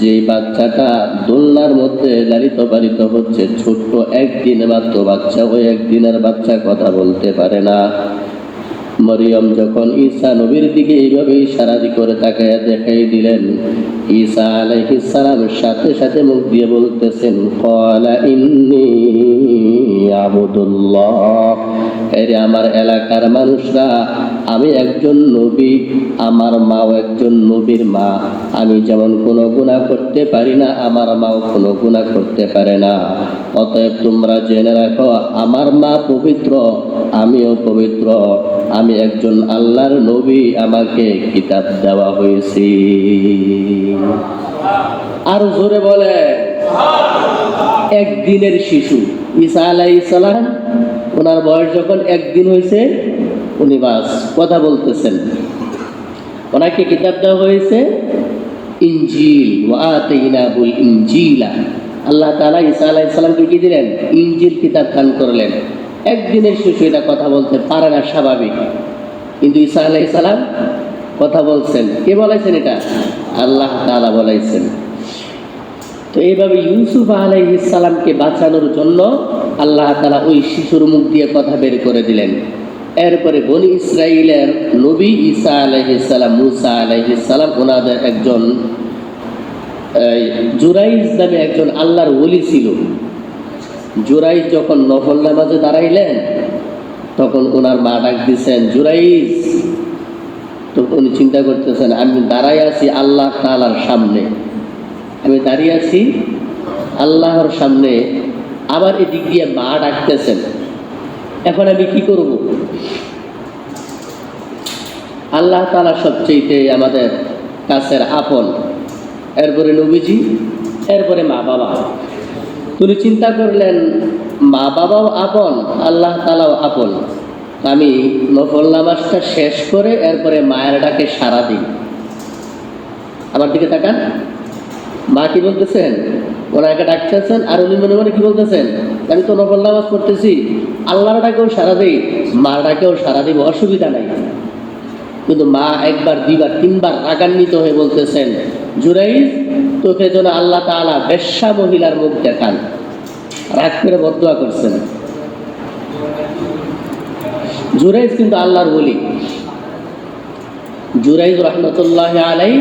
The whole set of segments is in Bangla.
যে বাচ্চাটা দোলনার মধ্যে লালিত পালিত হচ্ছে, ছোট্ট একদিন মাত্র বাচ্চা, ওই একদিনের বাচ্চা কথা বলতে পারে না। মরিয়ম যখন ঈসা নবীর দিকে এইভাবে ইশারা করে তাকায়া দেখাই দিলেন, ঈসা আলাইহিস সালাম সাথে সাথে মুখ দিয়ে বলতেছেন, ক্বালা ইন্নী আবুদুল্লাহ, এরে আমার এলাকার মানুষরা, আমি একজন নবী, আমার মাও একজন নবীর মা। আমি যেমন কোনো গুনাহ করতে পারি না, আমার মাও কোনো গুনাহ করতে পারে না। অতএব তোমরা জেনে রাখো, আমার মা পবিত্র, আমিও পবিত্র, আমি একজন আল্লাহর নবী, আমাকে কিতাব দেওয়া হয়েছে। আর জোরে বলে, একদিনের শিশু ঈসা আলাইহিস সালাম, ওনার বয়স যখন একদিন হয়েছে, উনি বাস কথা বলতেছেন। ওনাকে কিতাব দেওয়া হয়েছে ইনজিল, ওয়া আতাইনাহুল ইনজিলা। আল্লাহ তাআলা ঈসা আলাইহিস সালামকে কি দিলেন? ইনজিল কিতাব দান করলেন। একদিনের শিশু এটা কথা বলতে পারে না, স্বাভাবিক, কিন্তু ঈসা আলাইহিস সালাম কথা বলছেন। কে বলেছেন এটা? আল্লাহ তাআলা বলেছেন। তো এইভাবে ইউসুফ আলাইহিস সালামকে বাঁচানোর জন্য আল্লাহ তাআলা ওই শিশুর মুখ দিয়ে কথা বের করে দিলেন। এরপরে বনি ইসরাইলের নবী ঈসা আলাইহিস সালাম, মুসা আলাইহিস সালাম, ওনাদের একজন জুরাইজ নামে একজন আল্লাহর ওলি ছিল। জুরাইজ যখন নফল নামাজে দাঁড়াইলেন, তখন ওনার মা ডাক দিচ্ছেন, জুরাইজ। তো উনি চিন্তা করতেছেন, আমি দাঁড়াই আছি আল্লাহ তাআলার সামনে, আমি দাঁড়িয়ে আছি আল্লাহর সামনে, আবার এদিক দিয়ে মা ডাকতেছেন, এখন আমি কি করব? আল্লাহ তাআলা সবচেয়ে আমাদের কাছের আপন, এরপরে নবীজি, এরপরে মা বাবা। তিনি চিন্তা করলেন, মা বাবাও আপন, আল্লাহ তাআলাও আপন, আমি নফল নামাজটা শেষ করে এরপরে মায়ের ডাকে সাড়া দিই। আমার দিকে তাকান, মা কি বলতেছেন? ওনাকে ডাকতেছেন, আর উনি মনে মনে কি বলতেছেন? আমি তো নফল নামাজ পড়তেছি, আল্লাহর ডাকেও সাড়া দিই, মার ডাকেও সাড়া দিব, অসুবিধা নাই। কিন্তু মা একবার, দুইবার, তিনবার রাগান্বিত হয়ে বলতেছেন, জুরাইজ, তোকে যেন আল্লাহ তাআলা বেশ্যা মহিলার মুখ দেখান। রাগ করে বদদুয়া করছেন। জুরাইজ কিন্তু আল্লাহর ওলি, জুরাইজ রাহমাতুল্লাহি আলাইহি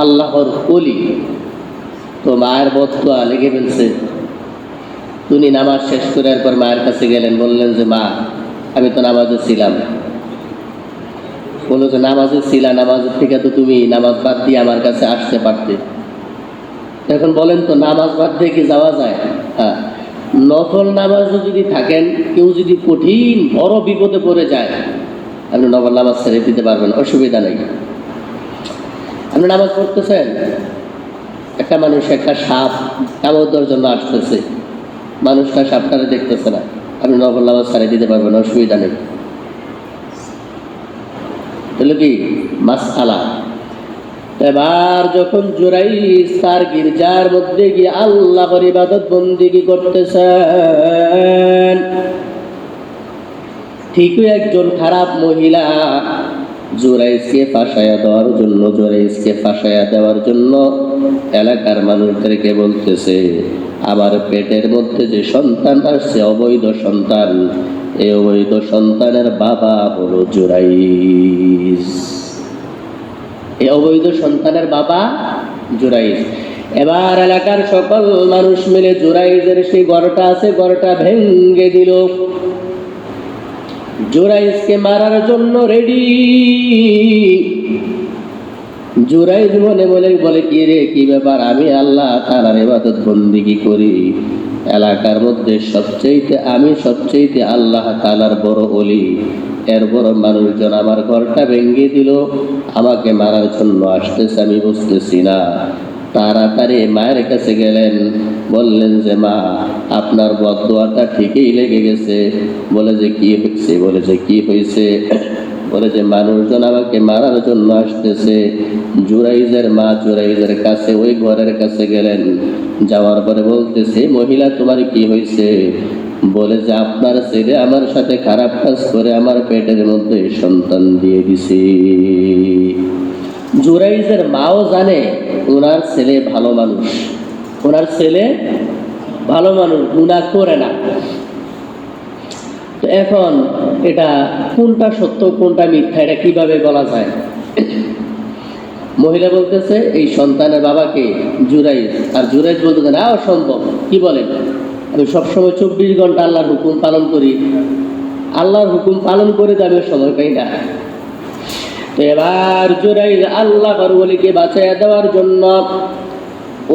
আল্লাহর ওলি। তো মায়ের বদদুয়া লেগে ফেলছে। তিনি নামাজ শেষ করে এরপর মায়ের কাছে গেলেন, বললেন যে মা, আমি তো নামাজে ছিলাম। বললো যে নামাজে ছিলা, নামাজের থেকে তো তুমি নামাজ বাদ দিয়ে আমার কাছে আসতে পারতে। এখন বলেন তো, নামাজ বাদ দিয়ে কি যাওয়া যায়? হ্যাঁ, নফল নামাজও যদি থাকেন, কেউ যদি কঠিন বড় বিপদে পড়ে যায়, আপনি নফল নামাজ ছেড়ে দিতে পারবেন, অসুবিধা নেই। আপনি নামাজ পড়তেছেন, একটা মানুষ একটা সাপ কামড় দেওয়ার জন্য আসতেছে, মানুষটা সাপটারে দেখতেছে না, আপনি নফল নামাজ ছেড়ে দিতে পারবেন, অসুবিধা নেই। হলো কি মাসআলা। এবার যখন জুরাইজ তার গির্জার মধ্যে গিয়ে আল্লাহর ইবাদত বন্দেগী করতেছেন, ঠিকই একজন খারাপ মহিলা জুরাইজকে ফাঁসায়া দেওয়ার জন্য এলাকার মানুষদেরকে বলতেছে, আমার পেটের মধ্যে যে সন্তান আসছে অবৈধ সন্তান, এই অবৈধ সন্তানের বাবা হলো জুরাইজ। এই অবৈধ সন্তানের বাবা জুরাইজ। এবার এলাকার সকল মানুষ মিলে জুরাইজের সেই ঘরটা আছে, ঘরটা ভেঙে দিল। জুরাইজকে মারার জন্য রেডি। জুরাইজ মনে মনে বলে, কি রে, কি ব্যাপার? আমি আল্লাহ তাআলার ইবাদত বন্দেগী করি, এলাকার মধ্যে আমি সবচেয়ে আল্লাহ তাআলার বড় ওলি, এর বড় মানুষজন আমার ঘরটা ভেঙে দিল, আমাকে মারার জন্য আসতেছে, আমি বুঝতেছি না। তাড়াতাড়ি মায়ের কাছে গেলেন, বললেন যে মা, আপনার বদদুয়াটা ঠিকই লেগে গেছে। বলে যে কি হয়েছে? বলে যে কি হয়েছে? বলে যে মানুষজন আমাকে মারার জন্য আসতেছে। জুরাইজের মা জুরাইজের কাছে, ওই ঘরের কাছে গেলেন, যাওয়ার পরে বলতেছে, মহিলা তোমার কি হয়েছে? বলে যে আপনার ছেলে আমার সাথে খারাপ কাজ করে আমার পেটের মধ্যে সন্তান দিয়ে দিছে। জুরাইজের মাও জানে ওনার ছেলে ভালো মানুষ, ওনার ছেলে ভালো মানুষ, গুনাহ করে না। তো এখন এটা কোনটা সত্য কোনটা মিথ্যা এটা কিভাবে বলা যায়? মহিলা বলতেছে এই সন্তানের বাবাকে জুরাইজ, আর জুরাইজ বলতেছে না অসম্ভব, কি বলেন, আমি সবসময় 24 ঘন্টা আল্লাহর হুকুম পালন করি, আল্লাহর হুকুম পালন করে তো আমি সময় পাই না। তো এবার জুরাইজ আল্লাহর ওলিকে বাঁচাইয়া দেওয়ার জন্য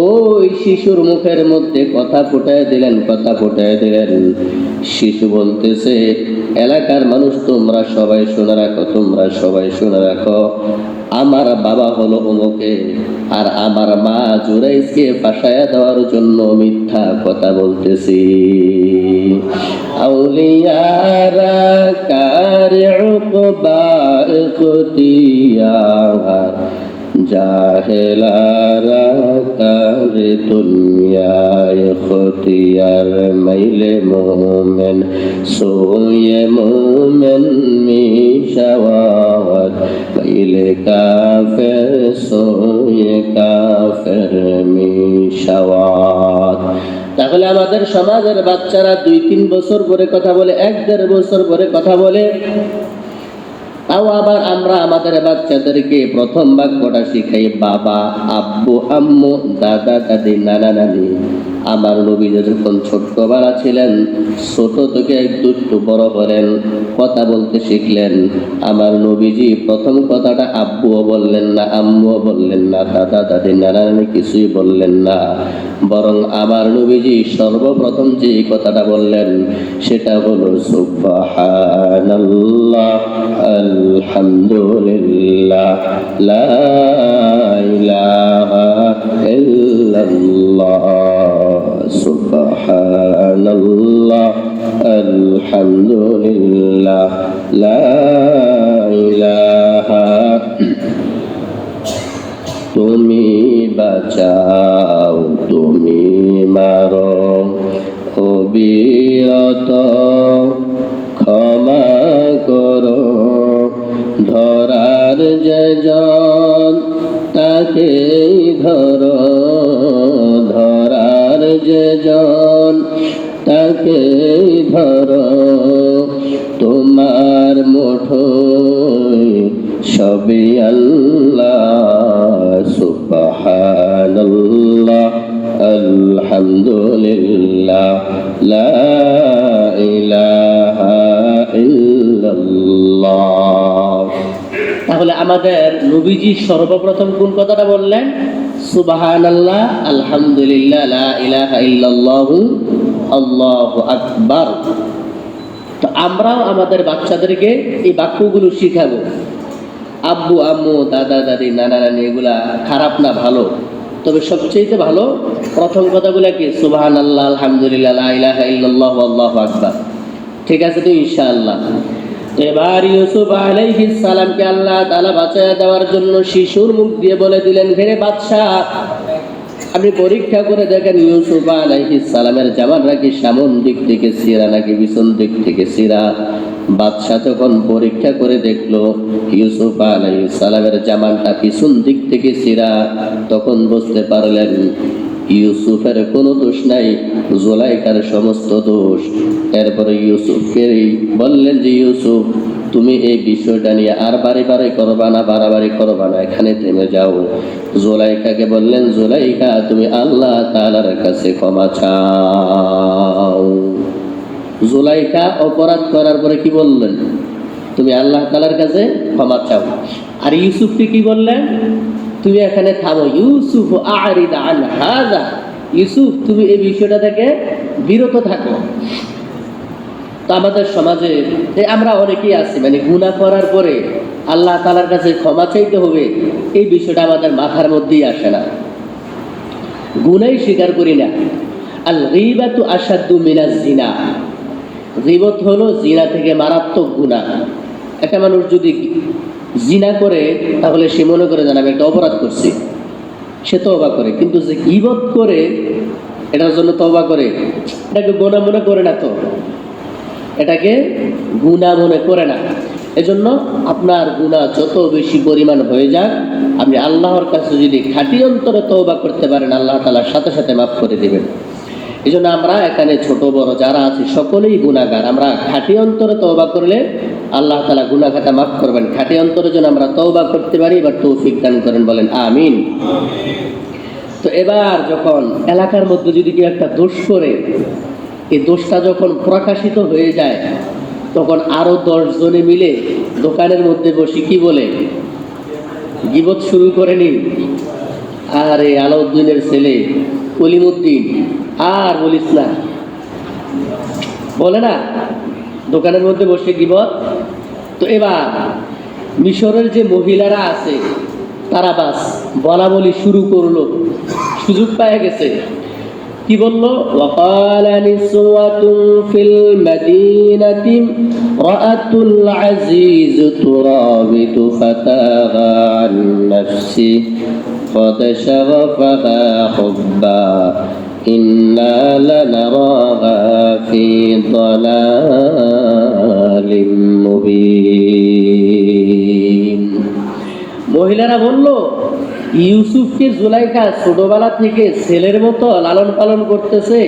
ওই শিশুর মুখের মধ্যে কথা ফুটায় দিলেন, কথা ফুটায় দিলেন। শিশু বলতেছে, এলাকার মানুষ তোমরা সবাই শুনে রাখো, তোমরা সবাই শুনে রাখো, আমার বাবা হলো অমুকে, আর আমার মা জুরাইজকে ফাঁসায়া দেওয়ার জন্য মিথ্যা কথা বলতেছি। আউলিয়ারা কারে উকবা ইখতিয়ার, জাহেলারা কারে দুনিয়ায় খতিয়ার, মাইলে মোমেন সোয়ে মোমেন মিশাওয়াত, মাইলে কাফের সোয়ে কাফের মিশাওয়াত। তাহলে আমাদের সমাজের বাচ্চারা 2-3 বছর পরে কথা বলে, 1-1.5 বছর পরে কথা বলে। তাও আবার আমরা আমাদের বাচ্চাদেরকে প্রথম বাক্যটা শিখাই বাবা, আব্বু, আম্মু, দাদা, দাদি, নানা, নানি। আমার নবী যখন ছোট্টবেলা ছিলেন, ছোট থেকে একটু বড় হলেন, কথা বলতে শিখলেন, আমার নবীজি প্রথম কথাটা আব্বুও বললেন না, আম্মুও বললেন না, দাদা, দাদি, নানা, নানি কিছুই বললেন না, বরং আমার নবীজি সর্বপ্রথম যে কথাটা বললেন সেটা হলো সুবহানাল্লাহ, আলহামদুলিল্লাহ, লা ইলাহা ইল্লাল্লাহ, সুবহানাল্লাহ, আলহামদুলিল্লাহ, লা ইলাহা। তুমি বাঁচাও, তুমি মারো, অবিরত ক্ষমা করো, ধরার যেজন তাকেই ধরো, ধরার যেজন তাকেই ধরো, তোমার মুঠোয় সবই আল্লাহ, সুবহানাল্লাহ, আলহামদুলিল্লাহ, লা ইলাহা ইল্লাল্লাহ। তাহলে আমাদের নবীজি সর্বপ্রথম কোন কথাটা বললেন? সুবহানাল্লাহ, আলহামদুলিল্লাহ, লা ইলাহা ইল্লাল্লাহ, আল্লাহু আকবার। তো আমরাও আমাদের বাচ্চাদেরকে এই বাক্যগুলো শিখাবো। আব্বু, আম্মু, দাদা, দাদি, নানা, নানি এগুলা খারাপ না, ভালো, তবে সবচেয়ে ভালো প্রথম কথাগুলো কি? সুবহানাল্লাহ, আলহামদুলিল্লাহ, লা ইলাহা ইল্লাল্লাহ, আল্লাহু আকবার। ঠিক আছে তো ইনশাআল্লাহ। এবার ইউসুফ আলাইহিস সালামকে আল্লাহ তাআলা বাঁচায়া দেওয়ার জন্য শিশুর মুখ দিয়ে বলে দিলেন, হে বাদশা, আপনি পরীক্ষা করে দেখেন ইউসুফ আলাইহিস সালামের জামাটা কি সামন দিক থেকে ছিঁড়া নাকি পিছন দিক থেকে ছিঁড়া। বাদশা যখন পরীক্ষা করে দেখলো ইউসুফ আলাইহিস সালামের জামানটা পিছন দিক থেকে ছিঁড়া, তখন বুঝতে পারলেন ইউসুফের কোনো দোষ নাই, জুলাইখার সমস্ত দোষ। এরপরে ইউসুফকে বললেন যে ইউসুফ, তুমি এই বিষয়টা নিয়ে আর বাড়াবাড়ি করবা না, বাড়াবাড়ি করবা না, এখানে থেমে যাও। জুলাইখাকে বললেন, জুলাইখা তুমি আল্লাহ তাআলার কাছে ক্ষমা চাও। জুলাইখা অপরাধ করার পরে কি বললেন? তুমি আল্লাহ তাআলার কাছে ক্ষমা চাও। আর ইউসুফকে কি বললেন? তুমি এখানে থামো, ইউসুফ আ'রিদ আন হাযা, ইউসুফ তুমি এই বিষয়টা থেকে বিরত থাকো। তো আমাদের সমাজে আমরা অনেকেই আছি, মানে গুনাহ করার পরে আল্লাহ তাআলার কাছে ক্ষমা চাইতে হবে, এই বিষয়টা আমাদের মাথার মধ্যেই আসে না, গুনাহই স্বীকার করি না। আল গীবাতু আশাদ্দু মিনাজ জিনা, গীবত হলো জিনা থেকে মারাত্মক গুনাহ। একটা মানুষ যদি জিনা করে তাহলে সে মনে করে জানাবে একটা অপরাধ করছি, সে তওবা করে, কিন্তু যে গীবত করে এটার জন্য তওবা করে, এটাকে গুনাহ মনে করে না, তো এটাকে গুনাহ মনে করে না। এজন্য আপনার গুনাহ যত বেশি পরিমাণ হয়ে যাক, আপনি আল্লাহর কাছে যদি খাঁটি অন্তরে তওবা করতে পারেন, আল্লাহ তাআলা সাথে সাথে মাফ করে দিবেন। এই জন্য আমরা এখানে ছোট বড় যারা আছি সকলেই গুনাহগার। আমরা খাঁটি অন্তরে তওবা করলে আল্লাহ তাআলা গুনাহ খাতা মাফ করবেন। খাঁটি অন্তরে যেন আমরা তওবা করতে পারি, এবার তৌফিক দান করেন, বলেন আমিন। তো এবার যখন এলাকার মধ্যে যদি কেউ একটা দোষ করে, এই দোষটা যখন প্রকাশিত হয়ে যায়, তখন আরো 10 জনে মিলে দোকানের মধ্যে বসে কি বলে, গীবত শুরু করে নি। আরে আলাউদ্দিনের ছেলে কলিমুদ্দিন, আর বলিস না, বলে না দোকানের মধ্যে বসে গীবত। তো এবার মিশরের যে মহিলারা আছে তারা বাস বলা বলি শুরু করলো, সুযোগ পেয়ে গেছে। কি বললো? وقال نسوة في المدينة امرأة العزيز تراود فتاها عن نفسه قد شغفها حبا إنا لنراها في ضلال مبين। মহিলারা বলল, ইউসুফকে জুলাইখা ছোটবেলা থেকে ছেলের মতো লালন পালন করতেছে,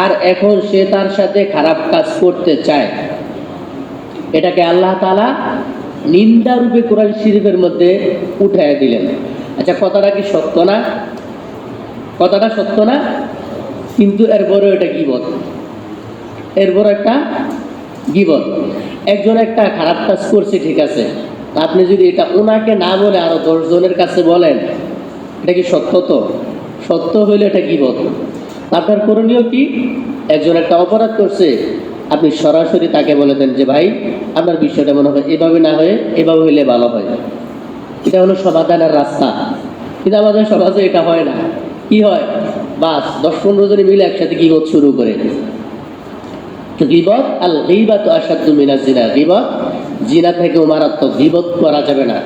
আর এখন সে তার সাথে খারাপ কাজ করতে চায়। এটাকে আল্লাহ তাআলা নিন্দা রূপে কোরআন শরীফের মধ্যে উঠায় দিলেন। আচ্ছা, কথাটা কি সত্য না? কথাটা সত্য না? কিন্তু এরপরে এটা গীবত, এরপর একটা গীবত। একজন একটা খারাপ কাজ করছে, ঠিক আছে, আপনি যদি এটা ওনাকে না বলে আরো 10 জনের কাছে বলেন, এটা কি সত্য? তো সত্য হইলে এটা গীবত। আপনার করণীয় কি? একজন একটা অপরাধ করছে, আপনি সরাসরি তাকে বলে দেন যে ভাই, আপনার বিষয়টা মনে হয় এভাবে না হয়ে এভাবে হইলে ভালো হয়। এটা হলো সমাধানের রাস্তা। কিন্তু আমাদের সমাজে এটা হয় না। কি হয়? বাস 10-15 জন মিলে একসাথে গীবত শুরু করে। তো গীবত, আল গীবাতু আশাদ্দু মিনাজ জিনা, গীবত জিনা থেকেও মারাত্মক। গীবত করা যাবে না।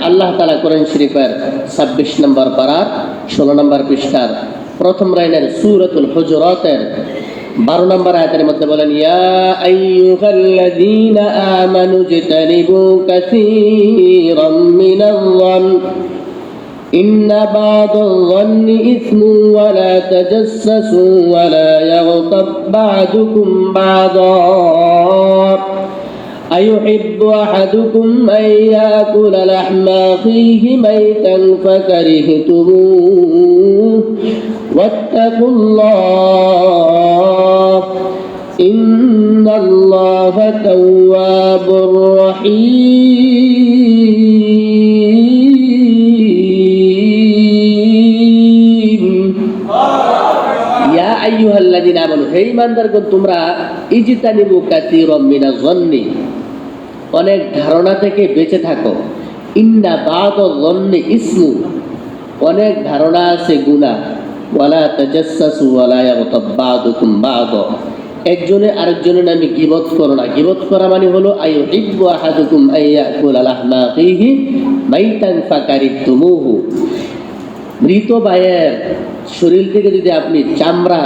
আল্লাহ তাআলা কোরআন শরীফের 26 নম্বর পারার 16 নম্বর পৃষ্ঠার প্রথম লাইনের সূরাতুল হুজুরাতের 12 নম্বর আয়াতের মধ্যে বলেন, ইয়া আইয়ুহাল্লাযীনা আমানু ইজতানিবু কাসীরাম মিনাল-যন্ন ইন্না বা'দাল-যন্নি ইসমুন ওয়া লা তাজাসসাসু ওয়া লা ইয়াগতাব বা'দুকুম বা'দা أيحب أحدكم أن يأكل لحم أخيه ميتا فكرهتموه واتقوا الله إن الله تواب رحيم। يا أيها الذين آمنوا، হে ঈমানদারগণ, তোমরা ইজতানিবু কাসীরাম মিনাজ-যন্নি, অনেক ধারণা থেকে বেঁচে থাকো। ইন্না বা'দাল-যন্নি ইসমু, অনেক ধারণা আছে গুনাহ। ওয়ালা তাজাসসাসু ওয়ালা ইয়াগতাব বা'দুকুম বা'দা, একজনে আরেকজনের নামে গীবত করো না। গীবত করা মানে হলো আইয়ুহিব্বু আহাদুকুম আইয়াকুলা লাহমা আখিহি মাইতান ফাকারিহতুমুহু, মৃত ভাইয়ের শরীর থেকে যদি আপনি চামড়া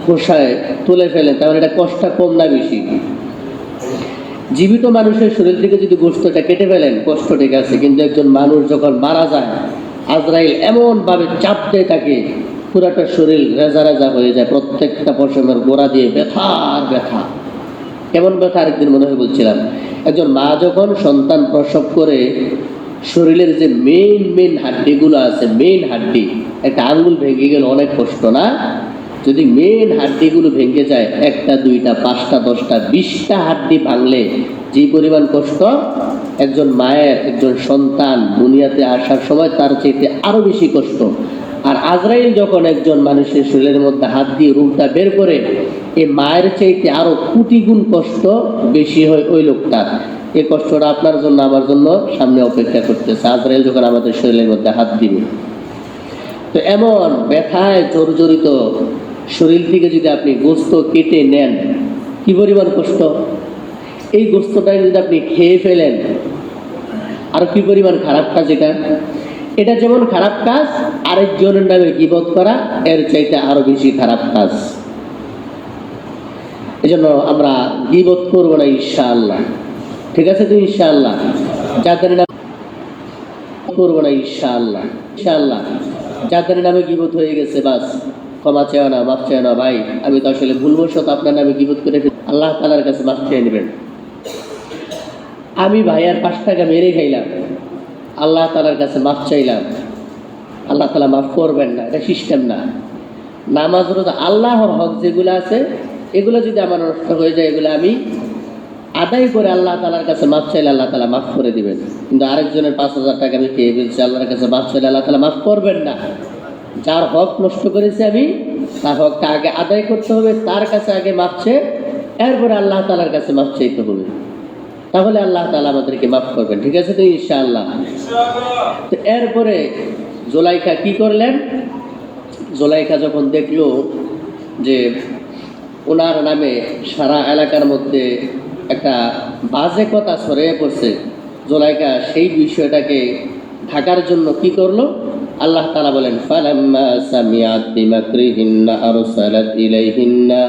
খোসায় তুলে ফেলেন, তাহলে এটা কষ্ট কম না বেশি? জীবিত মানুষের শরীর থেকে যদি গোশতটা কেটে ফেলেন, কষ্ট ঠিক আছে, কিন্তু একজন মানুষ যখন মারা যায়, আজরাইল এমন ভাবে চাপ দেয় তাকে, পুরাটা শরীর রেজা রেজা হয়ে যায়, প্রত্যেকটা পশমের গোড়া দিয়ে ব্যথা আর ব্যথা। কেমন ব্যথা আরেকদিন মনে হয় বলছিলাম, একজন মা যখন সন্তান প্রসব করে, শরীরের যে মেইন হাড্ডিগুলো আছে, মেইন হাড্ডি, একটা আঙ্গুল ভেঙে গেলে অনেক কষ্ট না? যদি মেইন হাড্ডিগুলো ভেঙে যায়, 1টা 2টা 5টা 10টা 20টা হাড্ডি ভাঙলে যে পরিমাণ কষ্ট, একজন মায়ের একজন সন্তান দুনিয়াতে আসার সময় তার চাইতে আরো বেশি কষ্ট। আর আজরাইল যখন একজন মানুষের শরীরের মধ্যে হাত দিয়ে রূপটা বের করে, এই মায়ের চাইতে আরো কোটি গুণ কষ্ট বেশি হয় ওই লোকটার। এই কষ্টটা আপনার জন্য আমার জন্য সামনে অপেক্ষা করতেছে, আজরাইল যখন আমাদের শরীরের মধ্যে হাত দিবে। তো এমন ব্যথায় জর্জরিত শরীর থেকে যদি আপনি গোশত কেটে নেন, কি পরিমাণ কষ্ট! এই গোশতটা যদি আপনি খেয়ে ফেলেন, আর কি পরিমাণ খারাপ কাজ এটা! এটা যেমন খারাপ কাজ, আরেকজনের নামে গীবত করা এর চাইতে আরো বেশি খারাপ কাজ। এজন্য আমরা গীবত করবো না ইনশাআল্লাহ, ঠিক আছে তো ইনশাআল্লাহ? যাদের নাম করবো না ইনশাআল্লাহ, ইনশাআল্লাহ। যাদের নামে গীবত হয়ে গেছে বাস ক্ষমা চেও না, মাফ চেও না। ভাই আমি তো আসলে ভুলবশত আপনার নামে গীবত করে আল্লাহ তাআলার কাছে মাফ চেয়ে নেবেন। আমি ভাইয়ার 5 টাকা মেরে খাইলাম, আল্লাহ তাআলার কাছে মাফ চাইলাম, আল্লাহ তাআলা মাফ করবেন না, এটা সিস্টেম না। নামাজ রোজা আল্লাহর হক যেগুলো আছে এগুলো যদি আমার নষ্ট হয়ে যায়, এগুলো আমি আদায় করে আল্লাহ তাআলার কাছে মাফ চাইলে আল্লাহ তাআলা মাফ করে দিবেন। কিন্তু আরেকজনের 5,000 টাকা আমি খেয়ে ফেলছি, আল্লাহর কাছে মাফ চাইলে আল্লাহ তাআলা মাফ করবেন না। যার হক নষ্ট করেছি আমি, তার হকটা আগে আদায় করতে হবে, তার কাছে আগে মাফ চেয়ে এরপরে আল্লাহ তাআলার কাছে মাফ চাইতে হবে, তাহলে আল্লাহ তাআলা আমাদেরকে মাফ করবেন। ঠিক আছে তো ইনশাআল্লাহ? তো এরপরে জুলাইখা কি করলেন? জুলাইখা যখন দেখলো যে ওনার নামে সারা এলাকার মধ্যে একটা বাজে কথা ছড়িয়ে পড়ছে, জুলাইখা সেই বিষয়টাকে ঢাকার জন্য কি করলো? আল্লাহ তাআলা বলেন, ফালাম্মা সামিআত বিমাকরিহিন্না আরসালাত ইলাইহিন্না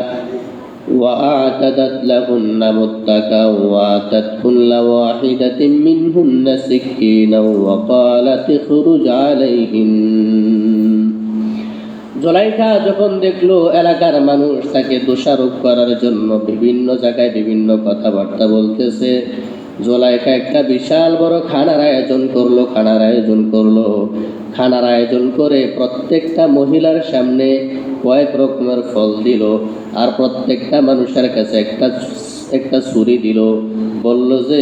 ওয়া আ'তাদাত লাহুন্না মুত্তাকা ওয়া আতাত কুল্লা ওয়াহিদাতিন মিনহুন্না সিকিনাও ওয়া ক্বালাত ইখরুজ আলাইহিন। জুলাইখা যখন দেখলো এলাকার মানুষ তাকে দোষারোপ করার জন্য বিভিন্ন জায়গায় বিভিন্ন কথাবার্তা বলতেছে, জুলাইখা একটা বিশাল বড় খানার আয়োজন করলো। খানার আয়োজন করে প্রত্যেকটা মহিলার সামনে কয়েক রকমের ফল দিল, আর প্রত্যেকটা মানুষের কাছে একটা ছুরি দিল। বলল যে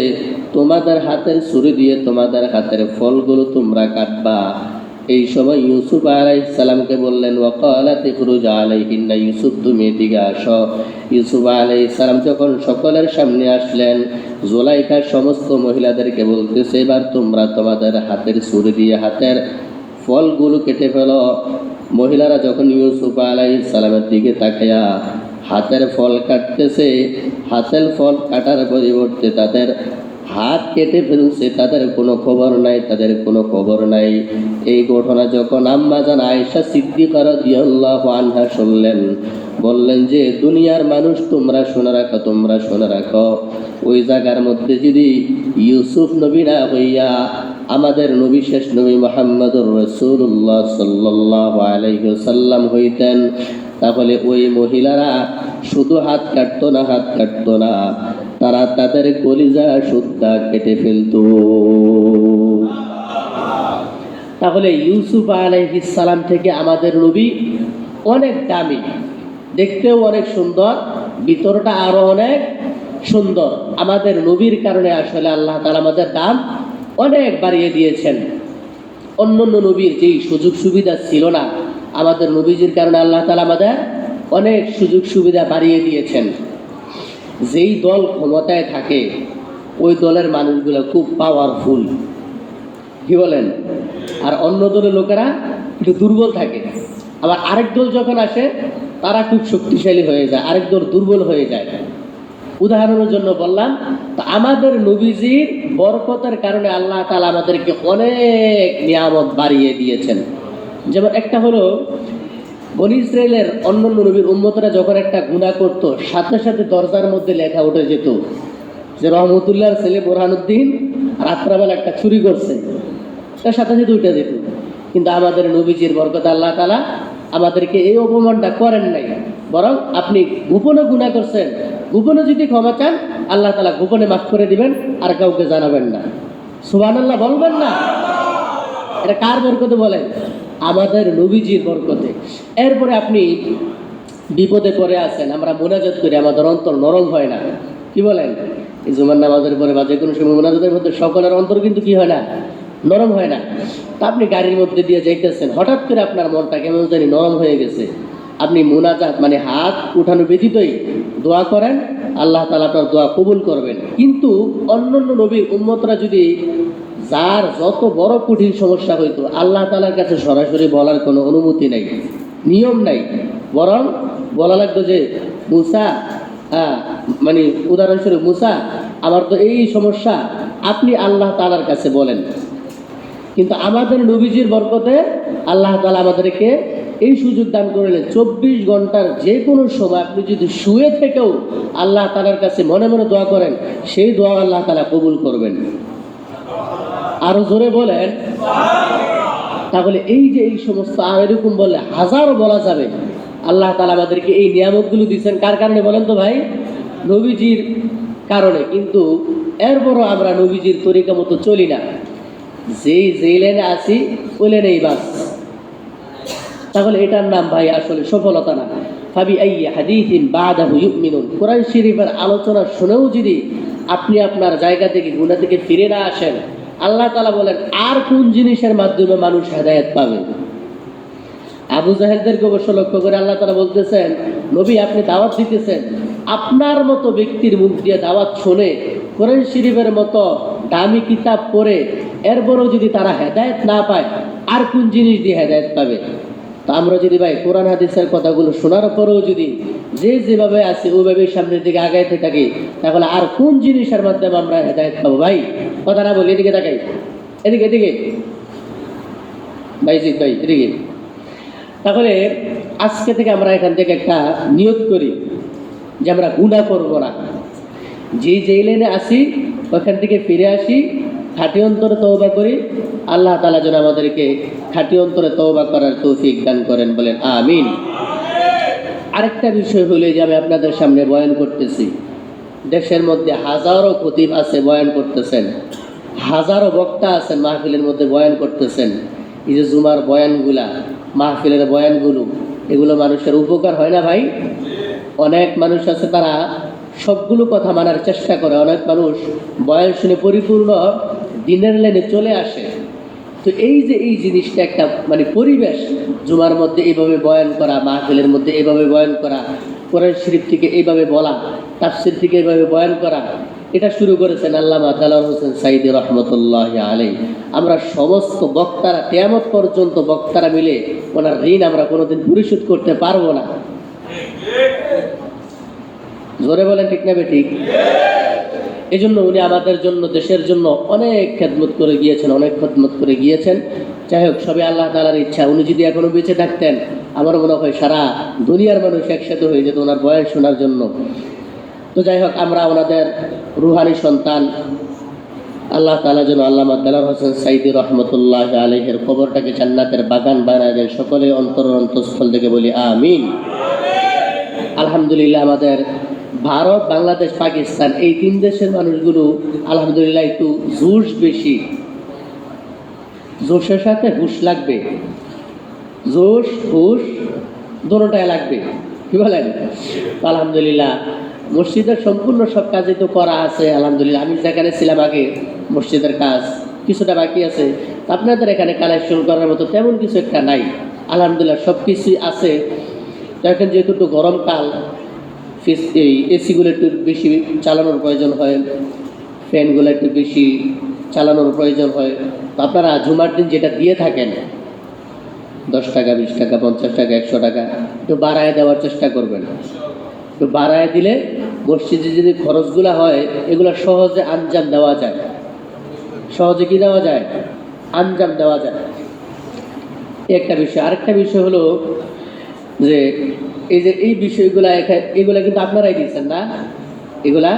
তোমাদের হাতের ছুরি দিয়ে তোমাদের হাতের ফলগুলো তোমরা কাটবা। এই সময় ইউসুফ আলাইহিস সালামকে বললেন, ওয়াকালাত ইখরুজ আলাইহিন্না, ইউসুফ তুমি এদিকে আসো। ইউসুফ আলাইহিস সালাম যখন সকলের সামনে আসলেন, জুলাইখা সমস্ত মহিলাদেরকে বলতেছে, এবার তোমরা তোমাদের হাতের ছুরি দিয়ে হাতের ফলগুলো কেটে ফেলো। মহিলারা যখন ইউসুফ আলাইহিস সালামের দিকে তাকায়া হাতের ফল কাটতেছে, হাতের ফল কাটার পরিবর্তে তাদের হাত কেটে ফেলছে, তাদের কোনো খবর নাই। এই ঘটনা যখন আম্মা জান আয়েশা সিদ্দিকা রাদিয়াল্লাহু আনহা শুনলেন, বললেন যে দুনিয়ার মানুষ তোমরা শুনে রাখো, ওই জায়গার মধ্যে যদি ইউসুফ নবী না হইয়া আমাদের নবী শেষ নবী মুহাম্মদুর রাসূলুল্লাহ সাল্লাল্লাহু আলাইহি ওয়াসাল্লাম হইতেন, তাহলে ওই মহিলারা শুধু হাত কাটতো না, তারা তাদের কলিজা সুদ্ধা কেটে ফেলতো। তাহলে ইউসুফ আলাইহিস সালাম থেকে আমাদের নবী অনেক দামি, দেখতেও অনেক সুন্দর, ভিতরটা আরো অনেক সুন্দর। আমাদের নবীর কারণে আসলে আল্লাহ তাআলা আমাদের দাম অনেক বাড়িয়ে দিয়েছেন। অন্যান্য নবীর যেই সুযোগ সুবিধা ছিল না, আমাদের নবীজির কারণে আল্লাহ তাআলা আমাদের অনেক সুযোগ সুবিধা বাড়িয়ে দিয়েছেন। যেই দল ক্ষমতায় থাকে ওই দলের মানুষগুলো খুব পাওয়ারফুল, কি বলেন? আর অন্য দলের লোকেরা একটু দুর্বল থাকে। আবার আরেক দল যখন আসে তারা খুব শক্তিশালী হয়ে যায়, আরেক দল দুর্বল হয়ে যায়। উদাহরণের জন্য বললাম, তো আমাদের নবীজির বরকতের কারণে আল্লাহ তাআলা আমাদেরকে অনেক নিয়ামত বাড়িয়ে দিয়েছেন। যেমন একটা হলো, বনী ইসরায়েলের অন্যান্য নবীর উম্মতরা যখন একটা গুনাহ করত, সাথে সাথে দরজার মধ্যে লেখা উঠে যেত যে রহমতুল্লাহর ছেলে বোরহানুদ্দিন রাত্রাবেলা একটা চুরি করছে, তার সাথে সাথে উঠে যেত। কিন্তু আমাদের নবীজির বরকতে আল্লাহ তাআলা আমাদেরকে এই অপমানটা করেন নাই, বরং আপনি গোপনে গুনাহ করছেন, গোপনে যদি ক্ষমা চান আল্লাহ তাআলা গোপনে মাফ করে দিবেন, আর কাউকে জানাবেন না। সুবহানাল্লাহ বলবেন না? এটা কার বরকতে বলেন? আমাদের নবীজির বরকতে। এরপরে আপনি বিপদে পড়ে আছেন, আমরা মোনাজাত করি, আমাদের অন্তর নরম হয় না, কি বলেন? এই জুমার নামাজের পরে বা যে কোনো সময় মোনাজাতের মধ্যে সকলের অন্তর কিন্তু কি হয় না? নরম হয় না। তা আপনি গাড়ির মধ্যে দিয়ে যাইতেছেন, হঠাৎ করে আপনার মনটা কেমন জানি নরম হয়ে গেছে, আপনি মোনাজাত মানে হাত উঠানো ব্যতীতই দোয়া করেন, আল্লাহ তাআলা আপনার দোয়া কবুল করবেন। কিন্তু অন্যান্য নবীর উম্মতরা যদি যার যত বড় কঠিন সমস্যা হইতো, আল্লাহ তাআলার কাছে সরাসরি বলার কোনো অনুমতি নাই, নিয়ম নাই, বরং বলা লাগতো যে মুসা, মানে উদাহরণস্বরূপ, মুসা আমার তো এই সমস্যা, আপনি আল্লাহ তাআলার কাছে বলেন। কিন্তু আমাদের নবীজির বরকতে আল্লাহ তাআলা আমাদেরকে এই সুযোগ দান করলেন 24 ঘন্টার যে কোনো সময় আপনি যদি শুয়ে থেকেও আল্লাহ তাআলার কাছে মনে মনে দোয়া করেন, সেই দোয়া আল্লাহ তাআলা কবুল করবেন। আরো জোরে বলেন। তাহলে এই যে এই সমস্ত আর এরকম বললে হাজারও বলা যাবে। আল্লাহ তাআলা আমাদেরকে এই নিয়ামতগুলো দিচ্ছেন কার কারণে বলেন তো ভাই? নবীজির কারণে। কিন্তু এরপরও আমরা নবীজির তরিকা মতো চলি না, যেই লাইনে আছি ওই লাইনেই বাস। তাহলে এটার নাম ভাই আসলে সফলতা না। ফাবি আইয়ি হাদিসিন বাদাহু ইউমিনুন। কোরআন শরীফের আলোচনা শুনেও যদি আপনি আপনার জায়গা থেকে গুনাহ থেকে ফিরে না আসেন, আল্লাহ তাআলা বলেন আর কোন জিনিসের মাধ্যমে মানুষ হেদায়েত পাবে? আবু জাহেলদেরকে অবশ্য লক্ষ্য করে আল্লাহ তাআলা বলতেছেন, নবী আপনি দাওয়াত দিতেছেন, আপনার মতো ব্যক্তির মুখ দিয়ে দাওয়াত শুনে কোরআন শরীফের মতো দামি কিতাব পড়ে এরপরও যদি তারা হেদায়েত না পায়, আর কোন জিনিস দিয়ে হেদায়েত পাবে? তো আমরা যদি ভাই কোরআন হাদিসের কথাগুলো শোনার পরেও যদি যেভাবে আছি ওইভাবেই সামনের দিকে আগাইতে থাকি, তাহলে আর কোন জিনিসের মাধ্যমে আমরা হেদায়েত পাবো? ভাই কথা না বলি, এদিকে তাকাই, এদিকে ভাই জি ভাই এদিকে। তাহলে আজকে থেকে আমরা এখান থেকে একটা নিয়ত করি যে আমরা গুনাহ করব না। যেই লাইনে আসি ওখান থেকে ফিরে আসি, খাঁটি অন্তরে তওবা করি। আল্লাহ তাআলা যেন আমাদেরকে খাঁটি অন্তরে তওবা করার তৌফিক দান করেন, বলেন আমিন। আরেকটা বিষয় হলো যে আমি আপনাদের সামনে বয়ান করতেছি, দেশের মধ্যে হাজারো খতিব আছে বয়ান করতেছেন, হাজারো বক্তা আছেন মাহফিলের মধ্যে বয়ান করতেছেন। এই যে জুমার বয়ানগুলা, মাহফিলের বয়ানগুলো, এগুলো মানুষের উপকার হয় না ভাই? অনেক মানুষ আছে তারা সবগুলো কথা মানার চেষ্টা করে, অনেক মানুষ বয়ান শুনে পরিপূর্ণ দিনের লাইনে চলে আসে। তো এই যে এই জিনিসটা একটা মানে পরিবেশ, জুমার মধ্যে এইভাবে বয়ান করা, মাহফিলের মধ্যে এইভাবে বয়ান করা, কোরআন শরীফ থেকে এইভাবে বলা, তাফসীর থেকে এইভাবে বয়ান করা, এটা শুরু করেছেন আল্লামা দেলোয়ার হোসেন সাঈদী রহমতুল্লাহি আলাইহি। আমরা সমস্ত বক্তারা কিয়ামত পর্যন্ত বক্তারা মিলে ওনার ঋণ আমরা কোনোদিন পরিশোধ করতে পারবো না। জোরে বলেন ঠিক না বেঠিক? এই জন্য উনি আমাদের জন্য, দেশের জন্য অনেক খেদমত করে গিয়েছেন, অনেক খেদমত করে গিয়েছেন। যাই হোক, সবই আল্লাহ তাআলার ইচ্ছা। উনি যদি এখনো বেঁচে থাকতেন, আমার মনে হয় সারা দুনিয়ার মানুষ একসাথে হয়ে যেত ওনার বয়ান শোনার জন্য। তো যাই হোক, আমরা ওনাদের রুহানি সন্তান, আল্লাহ তাআলা যেন আল্লামা দেলোয়ার হোসেন সাঈদী রহমতুল্লাহি আলাইহির কবরটাকে জান্নাতের বাগান বানায় দেন। সকলে অন্তঃস্থল থেকে বলি আমিন। আলহামদুলিল্লাহ, আমাদের ভারত, বাংলাদেশ, পাকিস্তান এই 3 দেশের মানুষগুলো আলহামদুলিল্লাহ একটু জোশ বেশি। জোশের সাথে হুশ লাগবে, জোশ হুশ দুটোটাই লাগবে, কি বলেন? আলহামদুলিল্লাহ, মসজিদের সম্পূর্ণ সব কাজই তো করা আছে আলহামদুলিল্লাহ। আমি যেখানে ছিলাম আগে, মসজিদের কাজ কিছুটা বাকি আছে। আপনাদের এখানে কালেকশন করার মতো তেমন কিছু একটা নাই আলহামদুলিল্লাহ, সব কিছুই আছে। এখন যেহেতু একটু গরমকাল, এই এসিগুলো একটু বেশি চালানোর প্রয়োজন হয়, ফ্যানগুলো একটু বেশি চালানোর প্রয়োজন হয়। তো আপনারা জুমার দিন যেটা দিয়ে থাকেন 10 টাকা, 20 টাকা, 50 টাকা, 100 টাকা একটু বাড়ায় দেওয়ার চেষ্টা করবেন। একটু বাড়ায় দিলে মসজিদে যদি খরচগুলো হয় এগুলো সহজে আঞ্জাম দেওয়া যায়। সহজে কি দেওয়া যায়? আঞ্জাম দেওয়া যায়, একটা বিষয়। আরেকটা বিষয় হলো যে এই বিষয়গুলা এগুলা কিন্তু আপনারাই দিচ্ছেন না, এগুলা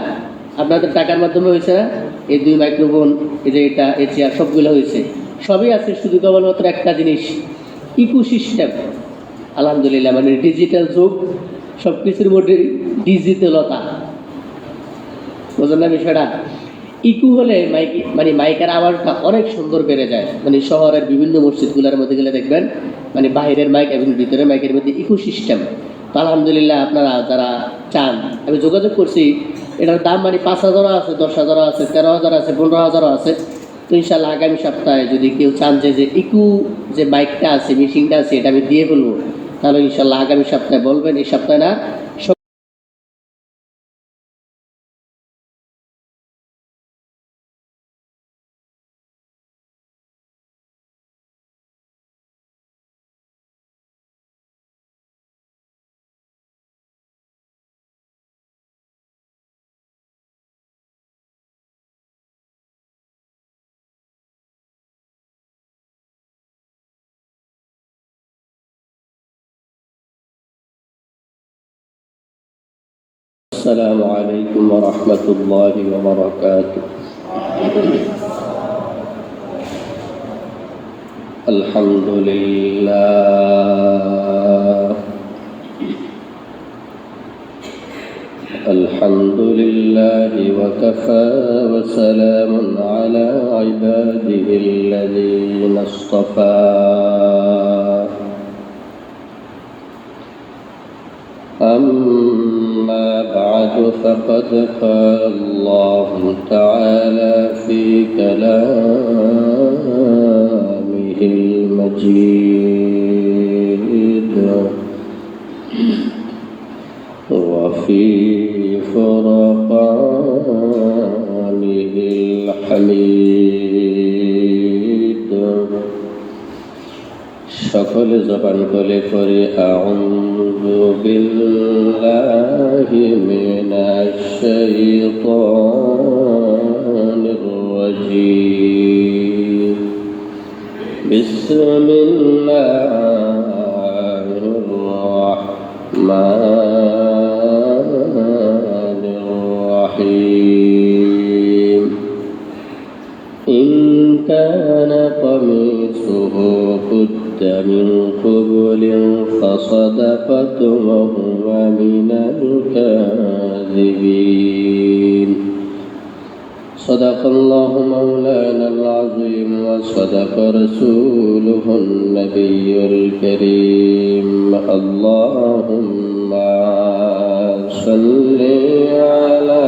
আপনাদের টাকার মাধ্যমে হয়েছে না? এই 2 মাইক্রোফোন, এই যে এটা, এই চেয়ার, সবগুলো হয়েছে, সবই আছে। শুধু কেবলমাত্র একটা জিনিস, ইকোসিস্টেম। আলহামদুলিল্লাহ, মানে ডিজিটাল যুগ, সব কিছুর মধ্যে ডিজিটালতা, বোঝেন না বিষয়টা? ইকু হলে মানে মাইকের আওয়াজটা অনেক সুন্দর বেড়ে যায়। মানে শহরের বিভিন্ন মসজিদগুলোর মধ্যে গেলে দেখবেন মানে বাইরের মাইক এবং ভিতরের মাইকের মধ্যে ইকো সিস্টেম। তো আলহামদুলিল্লাহ, আপনারা যারা চান, আমি যোগাযোগ করছি, এটার দাম মানে 5,000 আছে, 10,000 আছে, 13,000 আছে, 15,000 আছে। তো ইনশাল্লাহ আগামী সপ্তাহে যদি কেউ চান যে ইকু যে মাইকটা আছে, মেশিনটা আছে, এটা আমি দিয়ে ফেলবো, তাহলে ইনশাল্লাহ আগামী সপ্তাহে বলবেন, এই সপ্তাহে না। السلام عليكم ورحمة الله وبركاته. الحمد لله الحمد لله وكفى وسلام على عباده الذين اصطفى. أما بعد فقد قال الله تعالى في كلامه المجيد وفي فرقانه الحميد. সকলে জবান খুলে পড়ি আউযু বিল্লাহি মিনাশ শাইতানির রাজীম। বিসমিল্লাহির রাহমানির রাহিম। ইন কানা কামিসুহু من قبل فصدقت وهو من الكاذبين. صدق الله مولانا العظيم وصدق رسوله النبي الكريم. اللهم صل على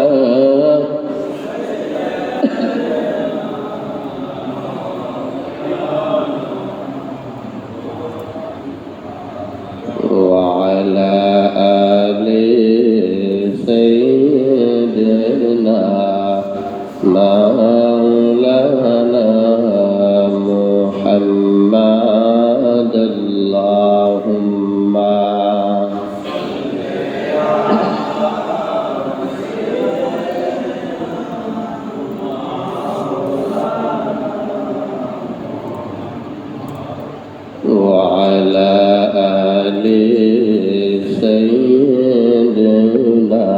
وعلى آل سيدنا مولانا محمد. اللهم وعلى آل سيدنا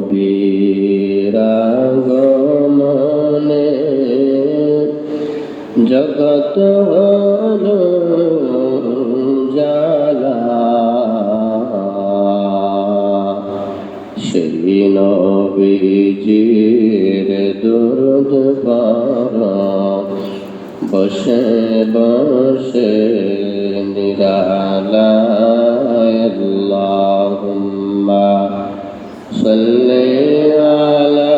বিশ্বনবীর আগমনে জগৎ হলো জালা। সেই নবীজির দরুদ পড়ো বসে বসে নিরালায়। আল্লাহুম্মা সাল্লি আলা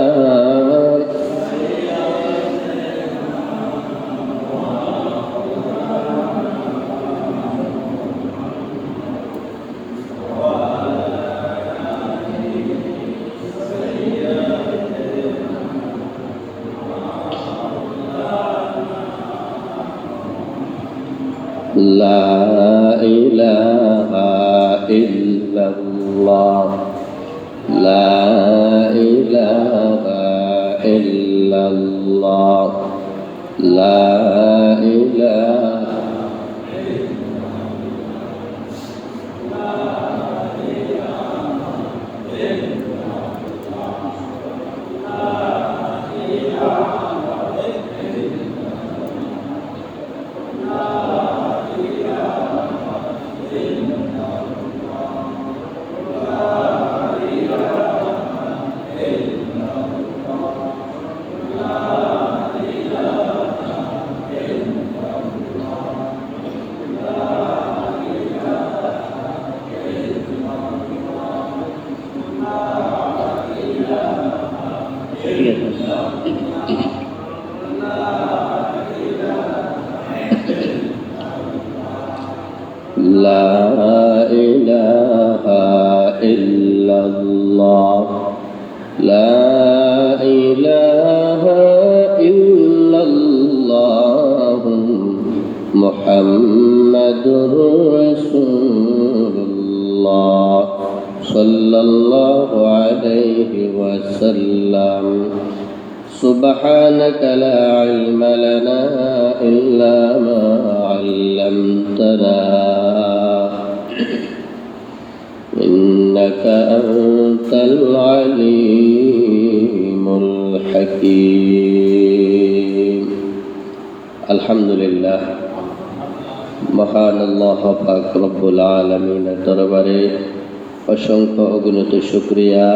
لا إله إلا الله لا إله إلا الله لا إله لا إله إلا الله لا إله إلا الله محمد رسول الله صلى الله عليه وسلم. سبحانك لا علم لنا إلا ما علمتنا إنك أنت العليم الحكيم الحمد لله মহান আল্লাহ পাক রব্বুল আলামিনের দরবারে অসংখ্য অগণিত শুকরিয়া,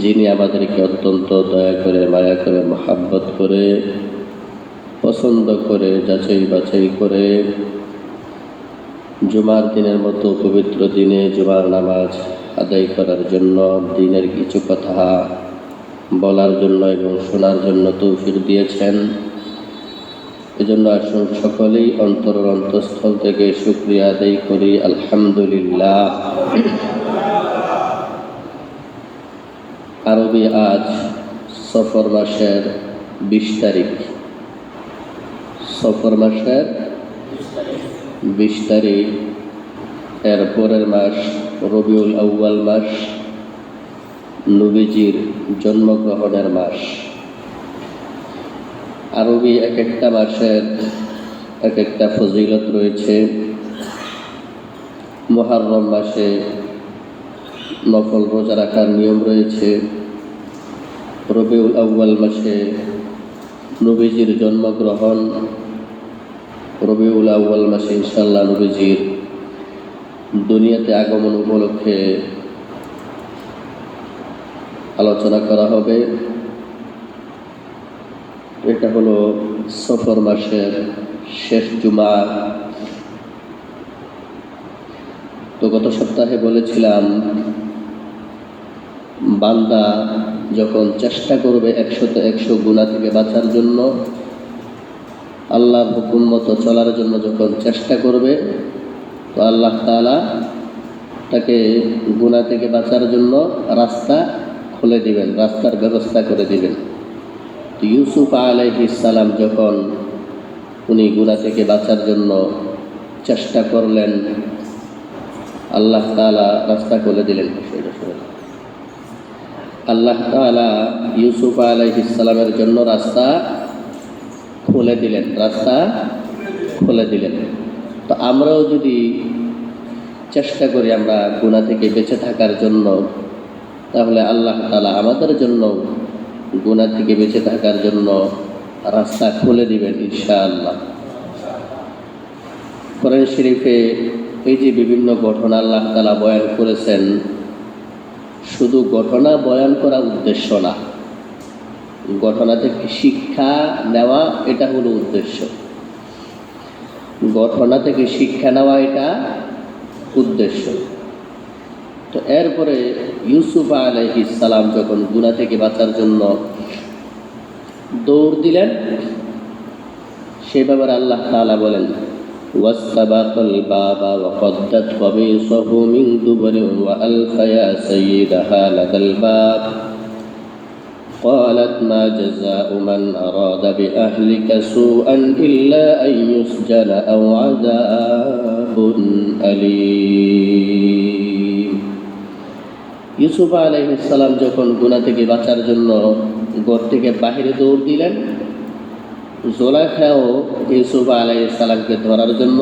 যিনি আমাদেরকে অত্যন্ত দয়া করে, মায়া করে, মহাব্বত করে, পছন্দ করে, যাচাই বাছাই করে জুমার দিনের মতো পবিত্র দিনে জুমার নামাজ আদায় করার জন্য, দিনের কিছু কথা বলার জন্য এবং শোনার জন্য তৌফিক দিয়েছেন। এজন্য আসুন সকলেই অন্তরের অন্তঃস্থল থেকে শুকরিয়া আদায় করি, আলহামদুলিল্লাহ। আরবি আজ সফর মাসের 20 তারিখ। সফর মাসের 20 তারিখ, এর পরের মাস রবিউল আউয়াল মাস, নবীজির জন্মগ্রহণের মাস। আরবি এক একটা মাসের এক একটা ফজিলত রয়েছে। মুহররম মাসে নফল রোজা রাখার নিয়ম রয়েছে। রবিউল আউয়াল মাসে নবীজির জন্মগ্রহণ। রবিউল আউয়াল মাসে ইনশাআল্লাহ নবীজির দুনিয়াতে আগমন উপলক্ষে আলোচনা করা হবে। এটা হলো সফর মাসের শেষ জুমা। তো গত সপ্তাহে বলেছিলাম, বান্দা যখন চেষ্টা করবে 100তে 100 গুনাহ থেকে বাঁচার জন্য, আল্লাহর হুকুম মতো চলার জন্য যখন চেষ্টা করবে, তো আল্লাহ তাআলা তাকে গুনাহ থেকে বাঁচার জন্য রাস্তা খুলে দিবেন, রাস্তার ব্যবস্থা করে দিবেন। তো ইউসুফ আলাইহিস সালাম যখন উনি গুনাহ থেকে বাঁচার জন্য চেষ্টা করলেন, আল্লাহ তাআলা রাস্তা খুলে দিলেন। আল্লাহ তাআলা ইউসুফ আলাইহিস সালামের জন্য রাস্তা খুলে দিলেন, রাস্তা খুলে দিলেন। তো আমরাও যদি চেষ্টা করি আমরা গুনাহ থেকে বেঁচে থাকার জন্য, তাহলে আল্লাহ তাআলা আমাদের জন্য গুনাহ থেকে বেঁচে থাকার জন্য রাস্তা খুলে দিবেন ইনশাআল্লাহ। কোরআন শরীফে এই যে বিভিন্ন ঘটনা আল্লাহ তাআলা বয়ান করেছেন, শুধু ঘটনা বয়ান করা উদ্দেশ্য না, ঘটনা থেকে শিক্ষা নেওয়া এটা হলো উদ্দেশ্য। ঘটনা থেকে শিক্ষা নেওয়া এটা উদ্দেশ্য। তো এরপরে ইউসুফ আলাইহিস সালাম যখন গুনাহ থেকে বাঁচার জন্য দৌড় দিলেন, সেই ব্যাপারে আল্লাহ তাআলা বলেন, ওয়াস্তাবাকাল বাবা ওয়া কদ্দাত কমিসাহু মিন দুবুরিন ওয়া আলফা ইয়া সাইয়্যিদাহা লাদাল বাব قالت ما جزاء من أراد بأهلك سوءا إلا أن يسجن أو عذاب أليم। ইউসুফ আলাইহিস সালাম যখন গুনাহ থেকে বাঁচার জন্য ঘর থেকে বাহিরে দৌড় দিলেন, জুলাইখাও ইউসুফ আলাইহিস সালামকে ধরার জন্য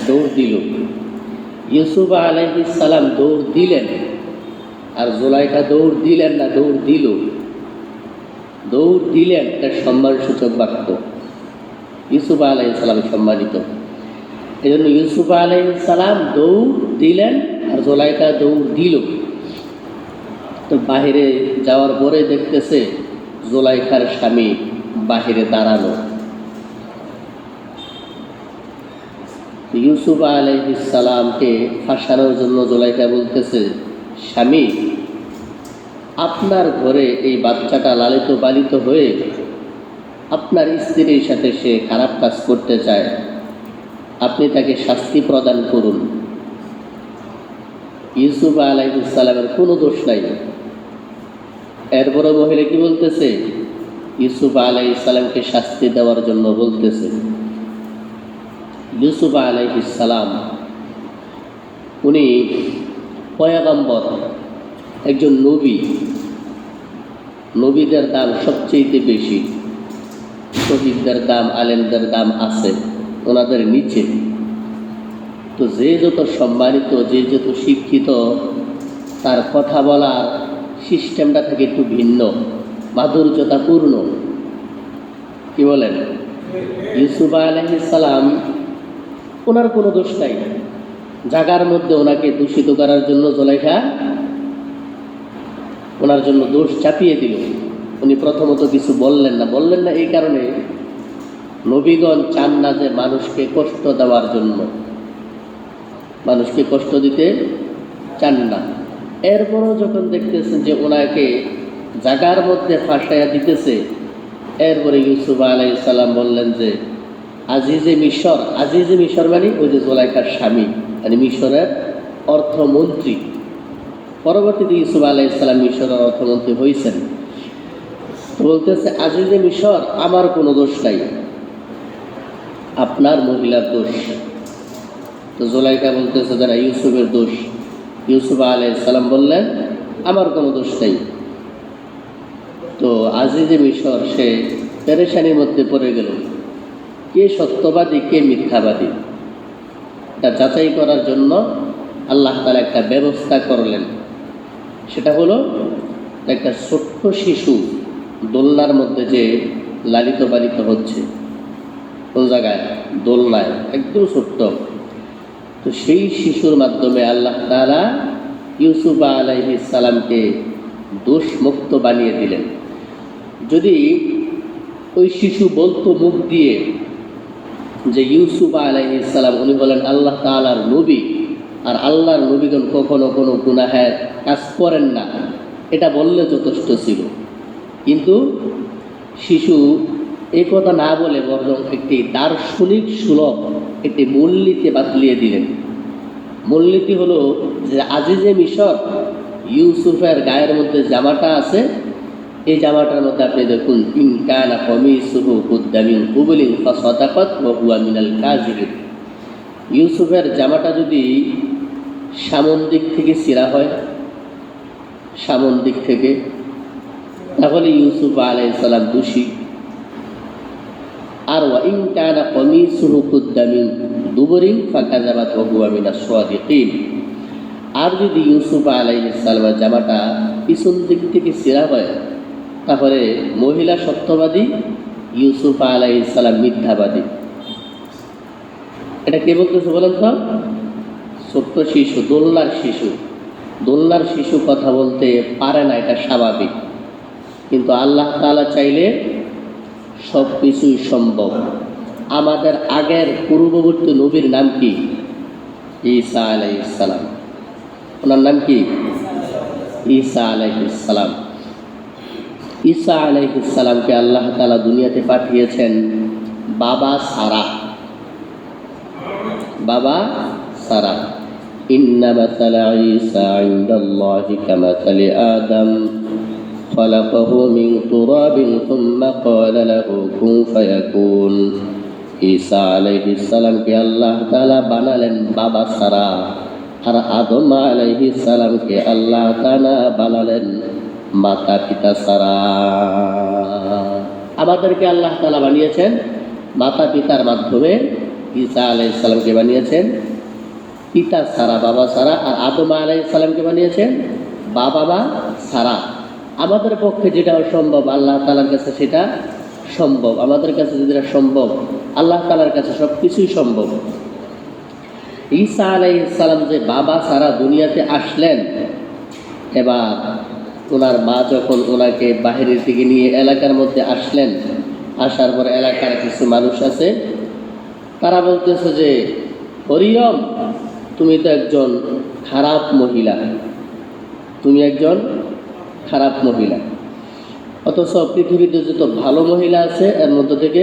দৌড় দিল। ইউসুফ আলাইহিস সালাম দৌড় দিলেন, আর জুলাইখা দৌড় দিলেন না, দৌড় দিল। দৌড় দিলেন এটা সম্মানসূচক বাক্য। ইউসুফ আলাইহিস সালাম সম্মানিত, এই জন্য ইউসুফ আলাইহিস সালাম দৌড় দিলেন আর জুলাইখা দৌড় দিল। তো বাহিরে যাওয়ার পরে দেখতেছে জুলাইখার স্বামী বাহিরে দাঁড়ানো। ইউসুফ আলাইহিস সালামকে ফাঁসানোর জন্য জুলাইখা বলতেছে, স্বামী, আপনার ঘরে এই বাচ্চাটা লালিত পালিত হয়ে আপনার স্ত্রীর সাথে সে খারাপ কাজ করতে চায়, আপনি তাকে শাস্তি প্রদান করুন। ইউসুফ আলাইহিস সালামের কোনো দোষ নাই। এরপরে মহিলা কি বলতেছে, ইউসুফ আলাইহিস সালামকে শাস্তি দেওয়ার জন্য বলতেছে। ইউসুফ আলাইহিস সালাম উনি পয়গম্বর, একজন নবী। নবীদের দাম সবচেয়ে বেশি, শহীদদের দাম, আলেমদের দাম আছে ওনাদের নিচে। তো যে যত সম্মানিত, যে যত শিক্ষিত, তার কথা বলার সিস্টেমটা থেকে একটু ভিন্ন, মাধুর্যতাপূর্ণ। কি বলেন? ইউসুফ আলাইহিস সালাম, ওনার কোনো দোষ নাই। জাগার মধ্যে ওনাকে দূষিত করার জন্য জুলাইখা ওনার জন্য দোষ চাপিয়ে দিল। উনি প্রথমত কিছু বললেন না এই কারণে, নবীগণ চান না যে মানুষকে কষ্ট দেওয়ার জন্য, মানুষকে কষ্ট দিতে চান না। এরপরও যখন দেখতেছেন যে ওনাকে জাগার মধ্যে ফাঁসাইয়া দিতেছে, এরপরে ইউসুফ আলাইহিস সালাম বললেন যে আজিজে মিশর মানে ওই যে জুলাইখার স্বামী, মানে মিশরের অর্থমন্ত্রী। পরবর্তীতে ইউসুফ আলাইহিস সালাম মিশরের অর্থমন্ত্রী হয়েছেন। বলতেছে আজিজে মিশর, আমার কোনো দোষ নাই, আপনার মহিলার দোষ। তো জুলাইখা বলতেছে যারা ইউসুফের দোষ। ইউসুফ আলাইহিস সালাম বললেন আমার কোনো দোষ নেই। তো আজিজে মিশর সে পেরেশানির মধ্যে পড়ে গেল, কে সত্যবাদী কে মিথ্যাবাদী, এটা যাচাই করার জন্য আল্লাহ তাআলা একটা ব্যবস্থা করলেন। সেটা হলো একটা ছোট্ট শিশু দোলনার মধ্যে যে লালিত পালিত হচ্ছে, কোন জায়গায়? দোলনায়, একদম ছোট্ট। তো সেই শিশুর মাধ্যমে আল্লাহ তাআলা ইউসুফ আলাইহিস সালামকে দোষমুক্ত বানিয়ে দিলেন। যদি ওই শিশু বলতো মুখ দিয়ে যে ইউসুফ আলাইহিস সালাম উনি বলেন আল্লাহ তাআলার নবী, আর আল্লাহর নবীগণ কখনো কোনো গুনাহের কাজ করেন না, এটা বললে যথেষ্ট ছিল। কিন্তু শিশু এই কথা না বলে বরং একটি দার্শনিক সুলভ একটি মূলনীতি বাতলিয়ে দিলেন। মূলনীতি হলো যে আজিজে মিশর, ইউসুফের গায়ের মধ্যে জামাটা আছে, এই জামাটার মধ্যে আপনি দেখুন ইন কানা কমিসুহু কুদ্দা মিন কুবলিন ফাসাদাকাত ওয়া হুয়া মিনাল কাযিবিন। ইউসুফের জামাটা যদি সামন দিক থেকে ছিঁড়া হয়, সামন দিক থেকে, তাহলে ইউসুফ আলাইহিস সালাম দোষী। আর ওয়া ইন কানা কমিসুহু কুদ্দা মিন দুবরিন ফাকাযাবাত ওয়া হুয়া মিনাস সাদিকিন। আর যদি ইউসুফ আলাইহিস সালামের জামাটা পিছন দিক থেকে ছিঁড়া হয়, তারপরে মহিলা সত্যবাদী, ইউসুফ আলাইহিস সালাম মিথ্যাবাদী। এটা কে বলতেছে বলেন তো? ছোট্ট শিশু, দোলনার শিশু কথা বলতে পারে না, এটা স্বাভাবিক। কিন্তু আল্লাহ তাআলা চাইলে সব কিছুই সম্ভব। আমাদের আগের পূর্ববর্তী নবীর নাম কি? ঈসা আলাইহিস সালাম। ওনার নাম কি? ঈসা আলাইহিস সালাম। ঈসা আলাইহিস সালামকে আল্লাহ তাআলা দুনিয়াতে পাঠিয়েছেন বাবা সারা। ইন্না মাসালা ঈসা ইনদাল্লাহি কামাসালি আদম খলাকাহু মিন তুরাবিন সুম্মা ক্বালা লাহু কুন ফায়াকুন। ঈসা আলাইহিস সালামকে আল্লাহ তাআলা বানালেন বাবা সারা, আর আদম আলাইহিস সালামকে আল্লাহ তাআলা বানালেন মাতা পিতা সারা। আমাদেরকে আল্লাহ তাআলা বানিয়েছেন মাতা পিতার মাধ্যমে, ঈসা আলাইহিস সালামকে বানিয়েছেন পিতা সারা, বাবা সারা, আর আদম আলাইহিস সালামকে বানিয়েছেন বাবা মা সারা। আমাদের পক্ষে যেটা অসম্ভব আল্লাহ তাআলার কাছে সেটা সম্ভব। আমাদের কাছে যেটা সম্ভব আল্লাহ তাআলার কাছে সব কিছুই সম্ভব। ঈসা আলাইহিস সালাম যে বাবা সারা দুনিয়াতে আসলেন, এবার ওনার মা যখন ওনাকে বাহিরের দিকে নিয়ে এলাকার মধ্যে আসলেন, আসার পর এলাকার কিছু মানুষ আছে, তারা বলতেছে যে মরিয়ম তুমি তো একজন খারাপ মহিলা, অথচ পৃথিবীতে যত ভালো মহিলা আছে এর মধ্য থেকে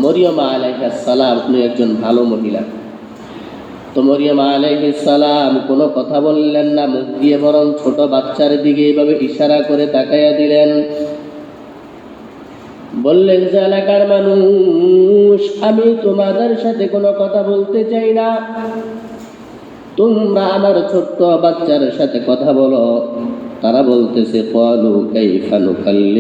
মরিয়ম আলাইহিস সালাম উনি একজন ভালো মহিলা। তো মরিয়ম আলাইহিস সালাম কোনো কথা বললেন না, মুখ দিয়ে বরং ছোট বাচ্চার দিকে এইভাবে ইশারা করে তাকাইয়া দিলেন। বললেন যে এলাকার মানুষ, আমি তোমাদের সাথে কোনো কথা বলতে চাই না, তোমরা আমার ছোট্ট বাচ্চার সাথে কথা বলো। তারা বলতেছে ক্বালু কাইফা নুকাল্লিমু